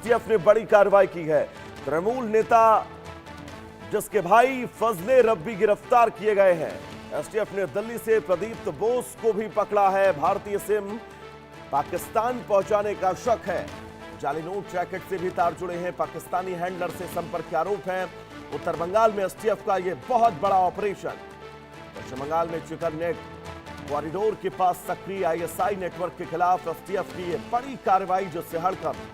STF ने बड़ी कार्रवाई की है। तृणमूल नेता जिसके भाई फजले रब्बी गिरफ्तार किए गए हैं। एसटीएफ ने दिल्ली से प्रदीप्त बोस को भी पकड़ा है। भारतीय सिम पाकिस्तान पहुंचाने का शक है। जाली नोट रैकेट से भी तार जुड़े हैं। पाकिस्तानी हैंडलर से संपर्क के आरोप है। उत्तर बंगाल में एसटीएफ का यह बहुत बड़ा ऑपरेशन। पश्चिम बंगाल में चिकन नेट कॉरिडोर के पास सक्रिय आईएसआई नेटवर्क के खिलाफ एसटीएफ की यह बड़ी कार्रवाई, जिससे हड़कंप।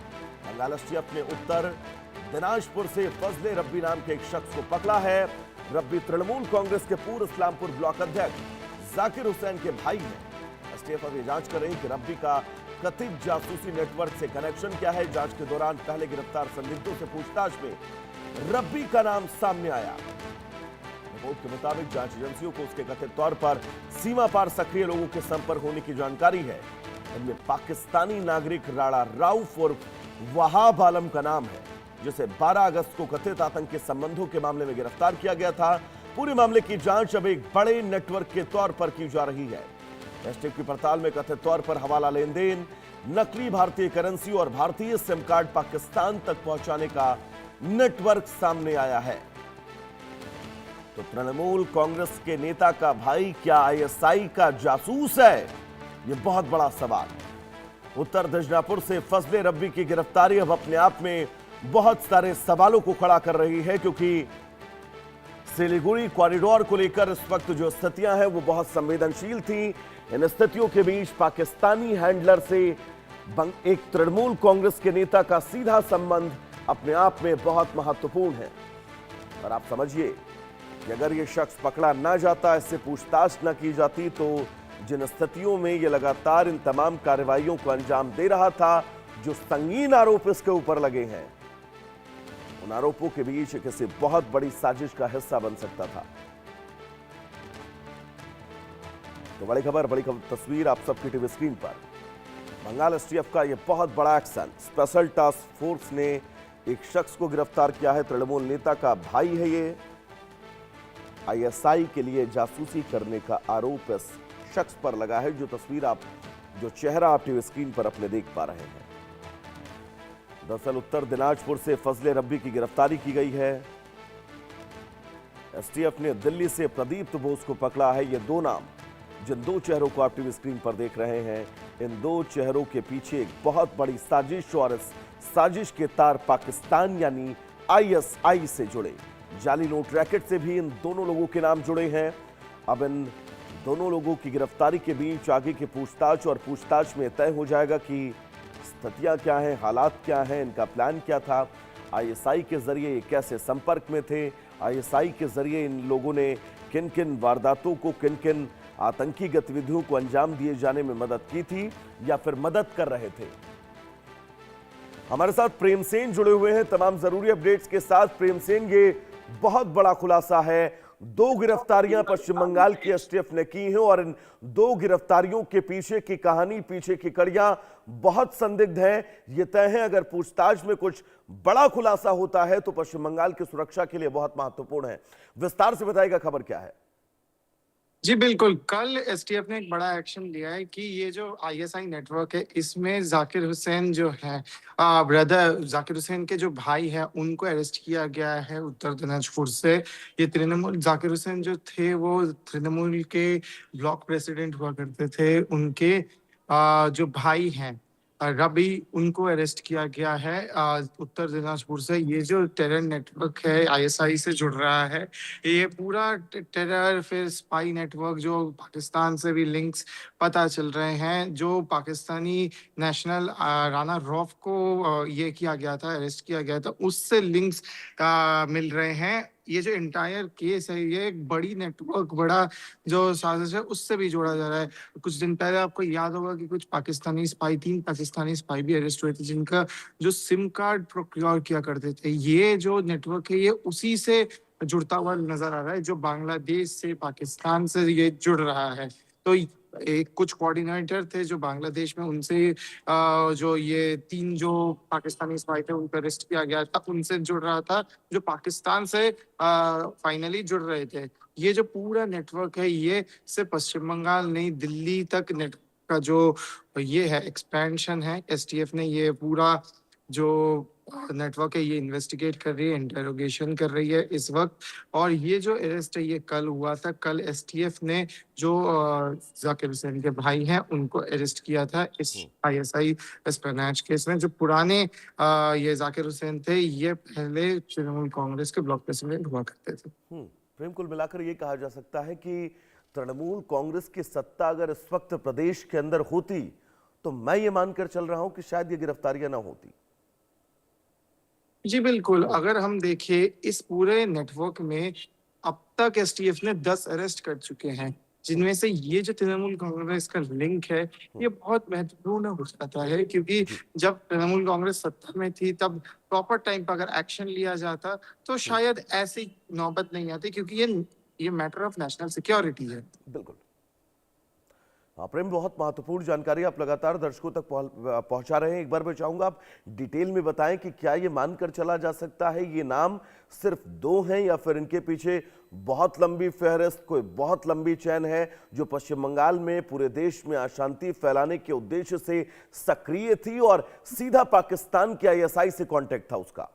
बंगाल एसटीएफ ने उत्तर दिनाजपुर से फजले रब्बी नाम के एक शख्स को पकड़ा है। रब्बी तृणमूल कांग्रेस के पूर्व इस्लामपुर ब्लॉक अध्यक्ष जाकिर हुसैन के भाई हैं। एसटीएफ अब ये जांच कर रही है कि रब्बी का कथित जासूसी नेटवर्क से कनेक्शन क्या है। जांच के दौरान पहले गिरफ्तार संदिग्धों से पूछताछ में रब्बी का नाम सामने आया। रिपोर्ट के मुताबिक जांच एजेंसियों को उसके कथित तौर पर सीमा पार सक्रिय लोगों के संपर्क होने की जानकारी है। इनमें पाकिस्तानी नागरिक राणा राउफ और वहाब आलम का नाम है, जिसे 12 अगस्त को कथित आतंकी संबंधों के मामले में गिरफ्तार किया गया था। पूरे मामले की जांच अब एक बड़े नेटवर्क के तौर पर की जा रही है। एसटीएफ की पड़ताल में कथित तौर पर हवाला लेन देन, नकली भारतीय करेंसी और भारतीय सिम कार्ड पाकिस्तान तक पहुंचाने का नेटवर्क सामने आया है। तो तृणमूल कांग्रेस के नेता का भाई क्या आईएसआई का जासूस है? यह बहुत बड़ा सवाल। उत्तर दिनाजपुर से फजले रब्बी की गिरफ्तारी अब अपने आप में बहुत सारे सवालों को खड़ा कर रही है, क्योंकि सिलीगुड़ी कॉरिडोर को लेकर इस वक्त जो स्थितियां हैं वो बहुत संवेदनशील थी। इन स्थितियों के बीच पाकिस्तानी हैंडलर से एक तृणमूल कांग्रेस के नेता का सीधा संबंध अपने आप में बहुत महत्वपूर्ण है। और आप समझिए कि अगर ये शख्स पकड़ा ना जाता, इससे पूछताछ ना की जाती, तो जिन स्थितियों में ये लगातार इन तमाम कार्रवाइयों को अंजाम दे रहा था, जो संगीन आरोप इसके ऊपर लगे हैं, उन आरोपों के बीच किसी बहुत बड़ी साजिश का हिस्सा बन सकता था। तो बड़ी खबर तस्वीर आप सबकी टीवी स्क्रीन पर। बंगाल एसटीएफ का यह बहुत बड़ा एक्शन। स्पेशल टास्क फोर्स ने एक शख्स को गिरफ्तार किया है। तृणमूल नेता का भाई है ये। आईएसआई के लिए जासूसी करने का आरोप इस शख्स पर लगा है। जो चेहरा आप टीवी स्क्रीन पर अपने देख पा रहे हैं। दरअसल उत्तर दिनाजपुर से फजले रब्बी की गिरफ्तारी की गई है। एसटीएफ ने दिल्ली से प्रदीप्त बोस को पकड़ा है। ये दो नाम, जिन दो चेहरों को आप टीवी स्क्रीन पर देख रहे हैं, इन दो चेहरों के पीछे एक बहुत बड़ी साजिश, और इस साजिश के तार पाकिस्तान यानी आईएसआई से जुड़े। जाली नोट रैकेट से भी इन दोनों लोगों के नाम जुड़े हैं। अब इन दोनों लोगों की गिरफ्तारी के बीच आगे की पूछताछ में तय हो जाएगा कि स्थितियां क्या हैं, हालात क्या हैं, इनका प्लान क्या था, आईएसआई के जरिए ये कैसे संपर्क में थे, आईएसआई के जरिए इन लोगों ने किन किन वारदातों को, किन किन आतंकी गतिविधियों को अंजाम दिए जाने में मदद की थी या फिर मदद कर रहे थे। हमारे साथ प्रेम सेन जुड़े हुए हैं तमाम जरूरी अपडेट्स के साथ। प्रेम सेन, ये बहुत बड़ा खुलासा है। 2 गिरफ्तारियां पश्चिम बंगाल की एसटीएफ ने की हैं, और इन 2 गिरफ्तारियों के पीछे की कहानी, पीछे की कड़ियां बहुत संदिग्ध है। ये तय है अगर पूछताछ में कुछ बड़ा खुलासा होता है तो पश्चिम बंगाल की सुरक्षा के लिए बहुत महत्वपूर्ण है। विस्तार से बताइएगा, खबर क्या है? जी बिल्कुल, कल एसटीएफ ने एक बड़ा एक्शन लिया है कि ये जो आईएसआई नेटवर्क है, इसमें जाकिर हुसैन जो है ब्रदर, जाकिर हुसैन के जो भाई है, उनको अरेस्ट किया गया है उत्तर दिनाजपुर से। ये तृणमूल, जाकिर हुसैन जो थे वो तृणमूल के ब्लॉक प्रेसिडेंट हुआ करते थे। उनके जो भाई हैं रबी, उनको अरेस्ट किया गया है उत्तर दिनाजपुर से। ये जो टेरर नेटवर्क है आईएसआई से जुड़ रहा है, ये पूरा टेरर फिर स्पाई नेटवर्क, जो पाकिस्तान से भी लिंक्स पता चल रहे हैं। जो पाकिस्तानी नेशनल राणा रौफ को ये किया गया था, अरेस्ट किया गया था, उससे लिंक्स मिल रहे हैं। ये जो इंटायर केस है, ये एक बड़ी नेटवर्क, बड़ा जो साजिश है, उससे भी जोड़ा जा रहा है। कुछ दिन पहले आपको याद होगा कि कुछ पाकिस्तानी स्पाई, 3 पाकिस्तानी स्पाई भी अरेस्ट हुए थे, जिनका जो सिम कार्ड प्रोक्योर किया करते थे। ये जो नेटवर्क है, ये उसी से जुड़ता हुआ नजर आ रहा है, जो बांग्लादेश से, पाकिस्तान से ये जुड़ रहा है। तो एक कुछ कोऑर्डिनेटर थे जो बांग्लादेश में, उनसे जो ये 3 जो पाकिस्तानी स्पाई थे उनको अरेस्ट किया गया था, उनसे जुड़ रहा था, जो पाकिस्तान से फाइनली जुड़ रहे थे। ये जो पूरा नेटवर्क है, ये सिर्फ पश्चिम बंगाल नहीं, दिल्ली तक नेट का जो ये है एक्सपेंशन है। एसटीएफ ने ये पूरा जो नेटवर्क है ये इन्वेस्टिगेट कर रही है, इंटेरोगेशन कर रही है इस वक्त। और ये जो अरेस्ट है ये कल हुआ था। कल एसटीएफ ने जो जाकिर हुसैन के भाई हैं उनको अरेस्ट किया था इस आईएसआई एस्पेनाज केस में। जो पुराने ये जाकिर हुसैन थे ये पहले तृणमूल कांग्रेस के ब्लॉक प्रेसिडेंट हुआ करते थे। प्रेम, कुल मिलाकर ये कहा जा सकता है कि तृणमूल कांग्रेस की सत्ता अगर इस वक्त प्रदेश के अंदर होती तो मैं ये मानकर चल रहा हूं कि शायद ये गिरफ्तारियां ना होती। जी बिल्कुल, अगर हम देखें इस पूरे नेटवर्क में अब तक एसटीएफ ने 10 अरेस्ट कर चुके हैं, जिनमें से ये जो तृणमूल कांग्रेस का लिंक है ये बहुत महत्वपूर्ण हो जाता है, क्योंकि जब तृणमूल कांग्रेस सत्ता में थी तब प्रॉपर टाइम पर अगर एक्शन लिया जाता तो शायद ऐसी नौबत नहीं आती, क्योंकि ये मैटर ऑफ नेशनल सिक्योरिटी है। बिल्कुल। प्रेम, बहुत महत्वपूर्ण जानकारी आप लगातार दर्शकों तक पहुंचा रहे हैं। एक बार मैं चाहूंगा आप डिटेल में बताएं कि क्या ये मानकर चला जा सकता है ये नाम सिर्फ 2 हैं या फिर इनके पीछे बहुत लंबी फहरिस्त, कोई बहुत लंबी चैन है जो पश्चिम बंगाल में पूरे देश में अशांति फैलाने के उद्देश्य से सक्रिय थी और सीधा पाकिस्तान के आईएसआई से कांटेक्ट था उसका?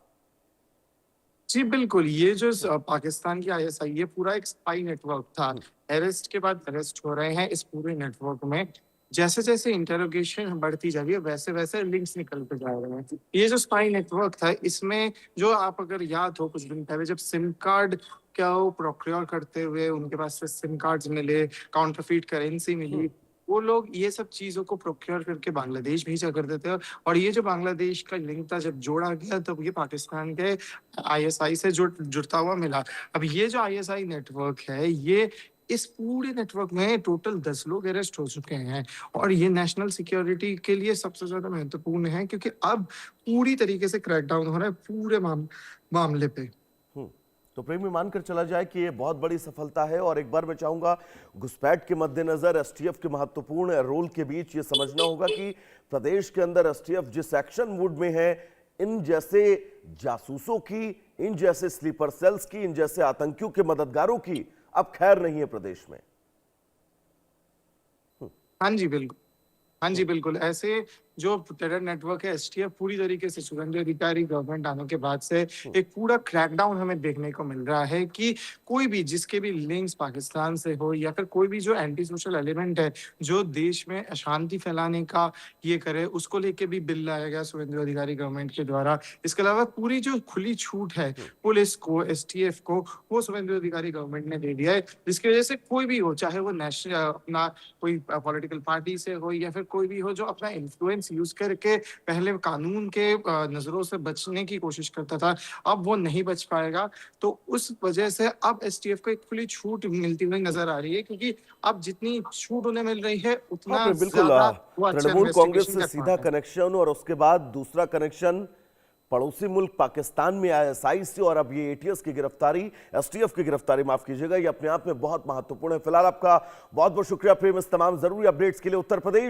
जी बिल्कुल, ये जो पाकिस्तान की आईएसआई ये पूरा एक स्पाई नेटवर्क था। अरेस्ट के बाद अरेस्ट हो रहे हैं इस पूरे नेटवर्क में। जैसे जैसे इंटेरोगेशन बढ़ती जा रही है वैसे वैसे लिंक्स निकलते जा रहे हैं। ये जो स्पाई नेटवर्क था इसमें जो आप अगर याद हो कुछ दिन पहले जब सिम कार्ड क्या वो प्रोक्योर करते हुए उनके पास से सिम कार्ड्स मिले, काउंटरफीट करेंसी मिली, वो लोग ये सब चीजों को प्रोक्योर करके बांग्लादेश भेजा करते थे। और ये जो बांग्लादेश का लिंक था जब जोड़ा गया तब ये पाकिस्तान के आईएसआई से जुड़ता हुआ मिला। अब ये जो आईएसआई नेटवर्क है ये इस पूरे नेटवर्क में टोटल 10 लोग अरेस्ट हो चुके हैं और ये नेशनल सिक्योरिटी के लिए सबसे ज्यादा महत्वपूर्ण है, क्योंकि अब पूरी तरीके से क्रैकडाउन हो रहा है पूरे मामले पे। तो प्रेमी, मानकर चला जाए कि ये बहुत बड़ी सफलता है। और एक बार मैं चाहूंगा घुसपैठ के मद्देनजर एसटीएफ के महत्वपूर्ण रोल के बीच ये समझना होगा कि प्रदेश के अंदर एसटीएफ जिस एक्शन मूड में है, इन जैसे जासूसों की, इन जैसे स्लीपर सेल्स की, इन जैसे आतंकियों के मददगारों की अब खैर नहीं है प्रदेश में। हाँ जी बिल्कुल, हाँ जी बिल्कुल, ऐसे जो टेरर नेटवर्क है एसटीएफ पूरी तरीके से शुभेंदु अधिकारी गवर्नमेंट आने के बाद से एक पूरा क्रैकडाउन हमें देखने को मिल रहा है कि कोई भी जिसके भी लिंक्स पाकिस्तान से हो या फिर कोई भी जो एंटी सोशल एलिमेंट है जो देश में अशांति फैलाने का ये करे, उसको लेके भी बिल लाया गया शुभेंदु अधिकारी गवर्नमेंट के द्वारा। इसके अलावा पूरी जो खुली छूट है पुलिस को, एसटीएफ को, वो शुभेंदु अधिकारी गवर्नमेंट ने दे दिया है, जिसकी वजह से कोई भी हो, चाहे वो नेशनल अपना कोई पॉलिटिकल पार्टी से हो या फिर कोई भी हो जो अपना इन्फ्लुएंस यूज करके पहले कानून के नजरों से बचने की कोशिश करता था, अब वो नहीं बच पाएगा। तो उस वजह से अब एसटीएफ को एक खुली छूट मिलती हुई नजर आ रही है, क्योंकि अब जितनी छूट उन्हें मिल रही है उतना बिल्कुल तृणमूल कांग्रेस से सीधा कनेक्शन और उसके बाद दूसरा कनेक्शन पड़ोसी मुल्क पाकिस्तान में आईएसआई से, और अब ये एटीएस की गिरफ्तारी, एसटीएफ की गिरफ्तारी माफ कीजिएगा, ये अपने आप में बहुत महत्वपूर्ण है। फिलहाल आपका बहुत बहुत शुक्रिया प्रेम इस तमाम जरूरी अपडेट्स के लिए। उत्तर प्रदेश